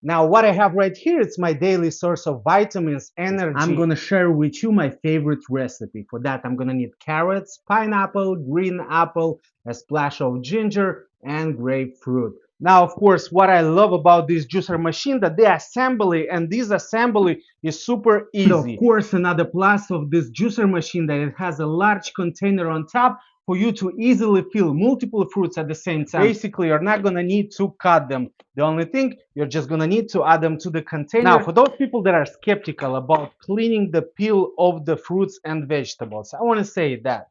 Now, what I have right here, it's my daily source of vitamins, energy. I'm gonna share with you my favorite recipe. For that, I'm gonna need carrots, pineapple, green apple, a splash of ginger, and grapefruit. Now, of course, what I love about this juicer machine, that the assembly and this assembly is super easy. And of course, another plus of this juicer machine, that it has a large container on top for you to easily fill multiple fruits at the same time. Basically, you're not gonna need to cut them. The only thing, you're just gonna need to add them to the container. Now, for those people that are skeptical about cleaning the peel of the fruits and vegetables, I wanna say that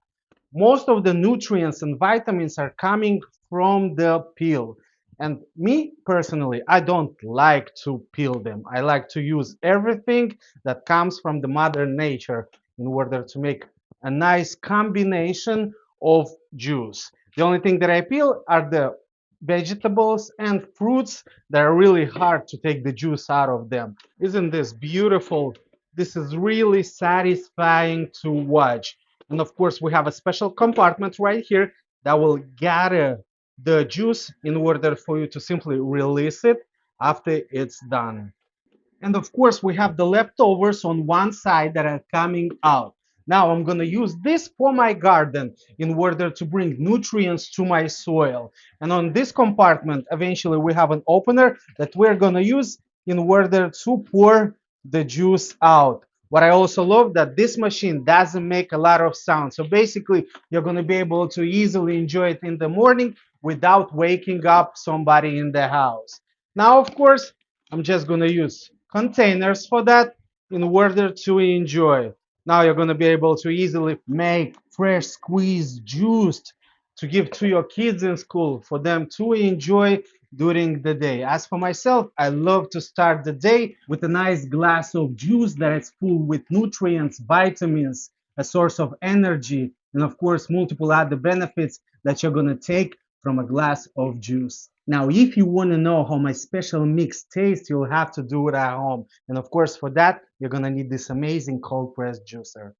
most of the nutrients and vitamins are coming from the peel. And me personally, I don't like to peel them. I like to use everything that comes from the mother nature in order to make a nice combination of juice. The only thing that I peel are the vegetables and fruits that are really hard to take the juice out of them. Isn't this beautiful? This is really satisfying to watch. And of course, we have a special compartment right here that will gather the juice in order for you to simply release it after it's done. And of course, we have the leftovers on one side that are coming out. Now I'm going to use this for my garden in order to bring nutrients to my soil. And on this compartment, eventually we have an opener that we're going to use in order to pour the juice out. What I also love, that this machine doesn't make a lot of sound. So basically, you're going to be able to easily enjoy it in the morning without waking up somebody in the house. Now, of course, I'm just going to use containers for that in order to enjoy. Now you're going to be able to easily make fresh squeezed juice to give to your kids in school for them to enjoy during the day. As for myself, I love to start the day with a nice glass of juice that is full with nutrients, vitamins, a source of energy, and of course, multiple other benefits that you're going to take from a glass of juice. Now, if you want to know how my special mix tastes, you'll have to do it at home. And of course, for that, you're going to need this amazing cold press juicer.